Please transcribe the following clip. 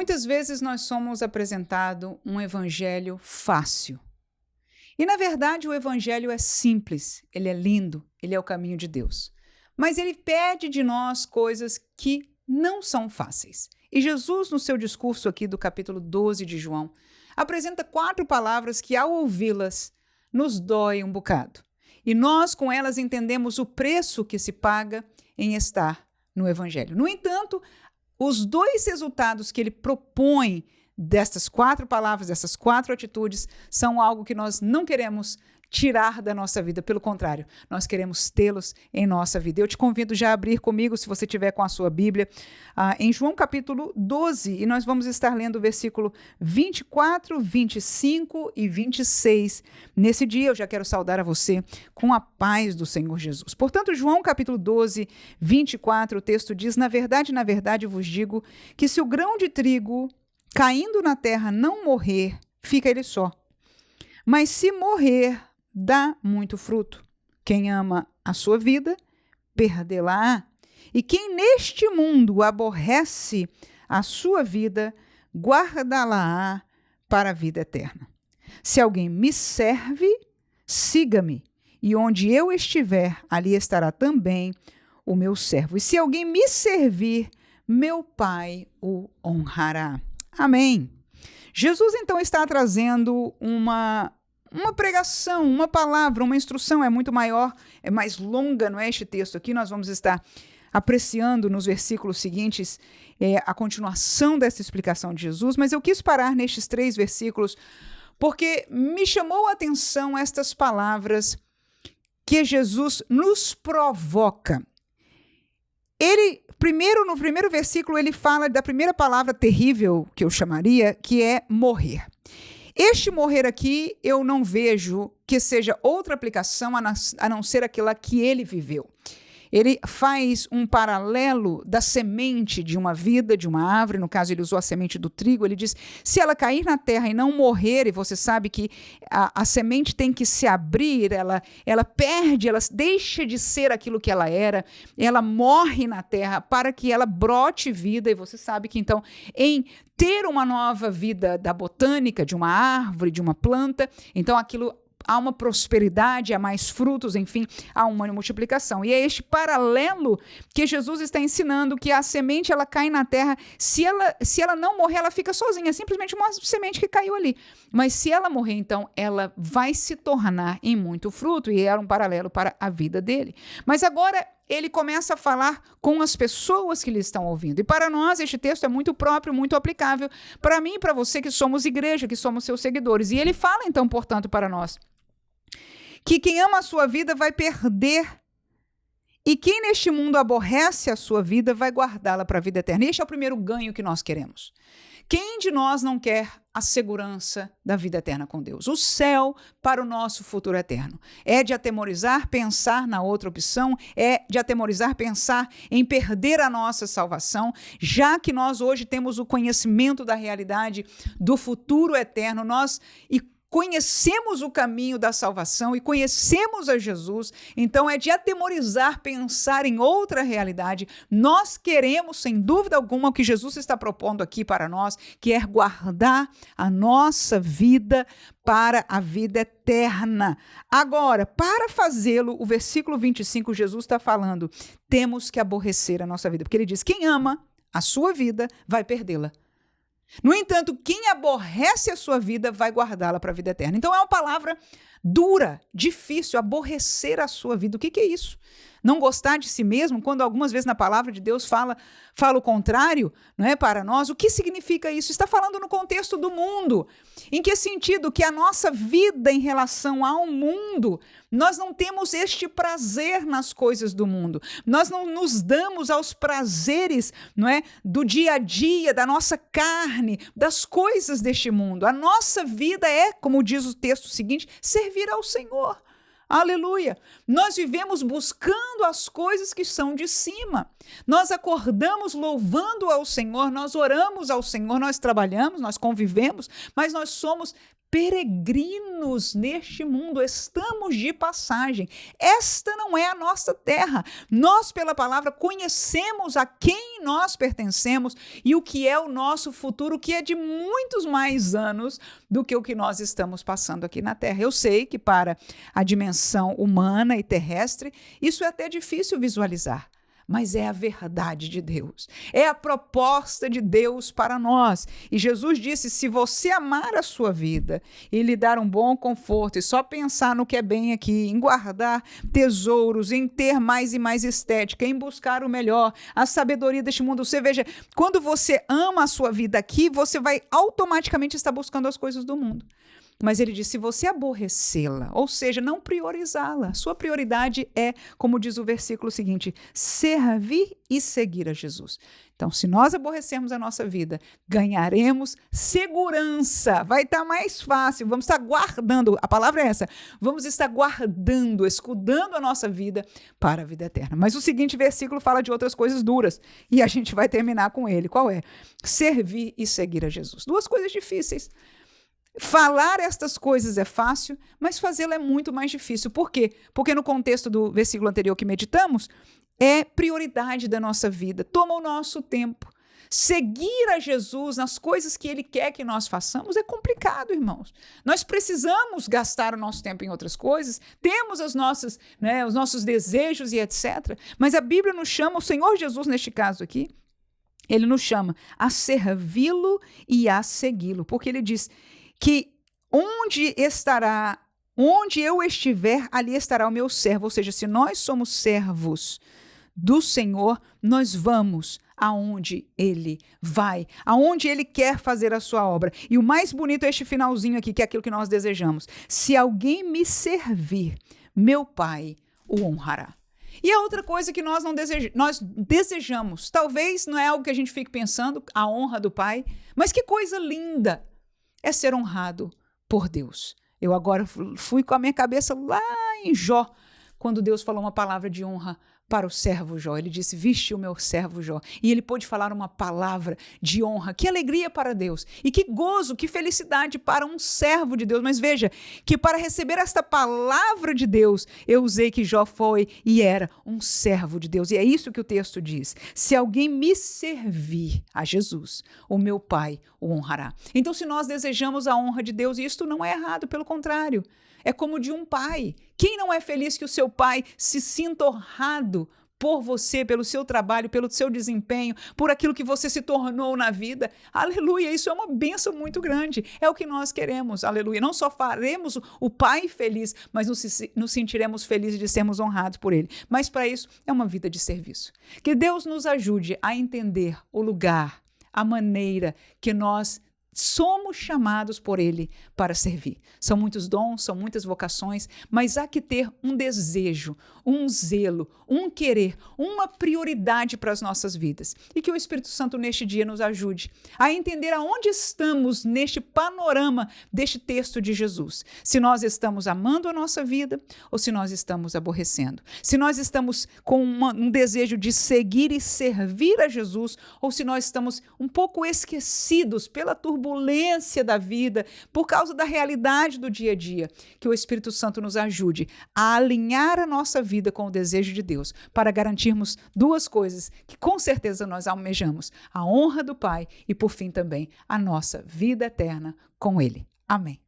Muitas vezes nós somos apresentado um evangelho fácil. E, na verdade, o evangelho é simples, ele é lindo, ele é o caminho de Deus. Mas ele pede de nós coisas que não são fáceis. E Jesus, no seu discurso aqui do capítulo 12 de João, apresenta 4 palavras que, ao ouvi-las, nos dói um bocado. E nós, com elas, entendemos o preço que se paga em estar no evangelho. No entanto, os 2 resultados que ele propõe destas 4 palavras, dessas 4 atitudes, são algo que nós não queremos tirar da nossa vida. Pelo contrário, nós queremos tê-los em nossa vida. Eu te convido já a abrir comigo, se você tiver com a sua Bíblia, em João capítulo 12, e nós vamos estar lendo o versículo 24, 25 e 26. Nesse dia eu já quero saudar a você com a paz do Senhor Jesus. Portanto, João capítulo 12, 24, o texto diz: na verdade, vos digo que se o grão de trigo caindo na terra não morrer, fica ele só. Mas se morrer, dá muito fruto. Quem ama a sua vida, perdê-la-á. E quem neste mundo aborrece a sua vida, guardá-la-á para a vida eterna. Se alguém me serve, siga-me. E onde eu estiver, ali estará também o meu servo. E se alguém me servir, meu Pai o honrará. Amém. Jesus, então, está trazendo uma pregação, uma palavra, uma instrução. É muito maior, é mais longa, não é este texto aqui? Nós vamos estar apreciando nos versículos seguintes a continuação dessa explicação de Jesus, mas eu quis parar nestes 3 versículos porque me chamou a atenção estas palavras que Jesus nos provoca. No primeiro versículo, ele fala da primeira palavra terrível, que eu chamaria, que é morrer. Este morrer aqui, eu não vejo que seja outra aplicação a não ser aquela que ele viveu. Ele faz um paralelo da semente de uma vida, de uma árvore. No caso, ele usou a semente do trigo. Ele diz, se ela cair na terra e não morrer, e você sabe que a semente tem que se abrir, ela perde, ela deixa de ser aquilo que ela era, ela morre na terra para que ela brote vida. E você sabe que, então, em ter uma nova vida da botânica, de uma árvore, de uma planta, então aquilo há uma prosperidade, há mais frutos, enfim, há uma multiplicação. E é este paralelo que Jesus está ensinando, que a semente, ela cai na terra, se ela não morrer, ela fica sozinha, é simplesmente uma semente que caiu ali. Mas se ela morrer, então, ela vai se tornar em muito fruto, e era um paralelo para a vida dele. Mas agora ele começa a falar com as pessoas que lhe estão ouvindo. E para nós, este texto é muito próprio, muito aplicável, para mim e para você que somos igreja, que somos seus seguidores. E ele fala, então, portanto, para nós, que quem ama a sua vida vai perder, e quem neste mundo aborrece a sua vida vai guardá-la para a vida eterna. Este é o primeiro ganho que nós queremos. Quem de nós não quer a segurança da vida eterna com Deus? O céu para o nosso futuro eterno. É de atemorizar pensar na outra opção, é de atemorizar pensar em perder a nossa salvação, já que nós hoje temos o conhecimento da realidade do futuro eterno, conhecemos o caminho da salvação e conhecemos a Jesus, então é de atemorizar pensar em outra realidade. Nós queremos, sem dúvida alguma, o que Jesus está propondo aqui para nós, que é guardar a nossa vida para a vida eterna. Agora, para fazê-lo, o versículo 25, Jesus está falando, temos que aborrecer a nossa vida, porque ele diz, quem ama a sua vida vai perdê-la. No entanto, quem aborrece a sua vida vai guardá-la para a vida eterna. Então é uma palavra dura, difícil, aborrecer a sua vida. O que é isso? Não gostar de si mesmo, quando algumas vezes na palavra de Deus fala o contrário, não é, para nós. O que significa isso? Está falando no contexto do mundo. Em que sentido? Que a nossa vida em relação ao mundo, nós não temos este prazer nas coisas do mundo. Nós não nos damos aos prazeres, não é, do dia a dia, da nossa carne, das coisas deste mundo. A nossa vida é, como diz o texto seguinte, servir ao Senhor. Aleluia! Nós vivemos buscando as coisas que são de cima. Nós acordamos louvando ao Senhor, nós oramos ao Senhor, nós trabalhamos, nós convivemos, mas nós somos peregrinos neste mundo, estamos de passagem. Esta não é a nossa terra. Nós, pela palavra, conhecemos a quem nós pertencemos e o que é o nosso futuro, que é de muitos mais anos do que o que nós estamos passando aqui na terra. Eu sei que para a dimensão humana e terrestre, isso é até difícil visualizar. Mas é a verdade de Deus, é a proposta de Deus para nós. E Jesus disse, se você amar a sua vida e lhe dar um bom conforto e só pensar no que é bem aqui, em guardar tesouros, em ter mais e mais estética, em buscar o melhor, a sabedoria deste mundo. Você veja, quando você ama a sua vida aqui, você vai automaticamente estar buscando as coisas do mundo. Mas ele diz, se você aborrecê-la, ou seja, não priorizá-la, sua prioridade é, como diz o versículo seguinte, servir e seguir a Jesus. Então, se nós aborrecermos a nossa vida, ganharemos segurança, vai estar mais fácil, vamos estar guardando, a palavra é essa, vamos estar guardando, escudando a nossa vida para a vida eterna. Mas o seguinte versículo fala de outras coisas duras, e a gente vai terminar com ele. Qual é? Servir e seguir a Jesus. Duas coisas difíceis. Falar estas coisas é fácil, mas fazê-lo é muito mais difícil. Por quê? Porque no contexto do versículo anterior que meditamos, é prioridade da nossa vida, toma o nosso tempo. Seguir a Jesus nas coisas que Ele quer que nós façamos é complicado, irmãos. Nós precisamos gastar o nosso tempo em outras coisas, temos os nossos desejos e etc. Mas a Bíblia nos chama, o Senhor Jesus neste caso aqui, Ele nos chama a servi-lo e a segui-lo, porque Ele diz que onde eu estiver, ali estará o meu servo. Ou seja, se nós somos servos do Senhor, nós vamos aonde Ele vai, aonde Ele quer fazer a sua obra. E o mais bonito é este finalzinho aqui, que é aquilo que nós desejamos. Se alguém me servir, meu Pai o honrará. E a outra coisa que nós desejamos, talvez não é algo que a gente fique pensando, a honra do Pai, mas que coisa linda é ser honrado por Deus. Eu agora fui com a minha cabeça lá em Jó, quando Deus falou uma palavra de honra para o servo Jó. Ele disse, viste o meu servo Jó. E ele pôde falar uma palavra de honra. Que alegria para Deus. E que gozo, que felicidade para um servo de Deus. Mas veja, que para receber esta palavra de Deus, eu usei que Jó foi e era um servo de Deus. E é isso que o texto diz. Se alguém me servir a Jesus, o meu Pai o honrará. Então, se nós desejamos a honra de Deus, isto não é errado, pelo contrário. É como de um pai. Quem não é feliz que o seu pai se sinta honrado por você, pelo seu trabalho, pelo seu desempenho, por aquilo que você se tornou na vida? Aleluia, isso é uma bênção muito grande. É o que nós queremos, aleluia. Não só faremos o pai feliz, mas nos sentiremos felizes de sermos honrados por ele. Mas para isso é uma vida de serviço. Que Deus nos ajude a entender o lugar, a maneira que nós somos chamados por Ele para servir. São muitos dons, são muitas vocações, mas há que ter um desejo, um zelo, um querer, uma prioridade para as nossas vidas. E que o Espírito Santo neste dia nos ajude a entender aonde estamos neste panorama deste texto de Jesus. Se nós estamos amando a nossa vida ou se nós estamos aborrecendo. Se nós estamos com um desejo de seguir e servir a Jesus ou se nós estamos um pouco esquecidos pela turbulência da vida, por causa da realidade do dia a dia. Que o Espírito Santo nos ajude a alinhar a nossa vida com o desejo de Deus, para garantirmos duas coisas que com certeza nós almejamos: a honra do Pai e, por fim, também a nossa vida eterna com Ele. Amém.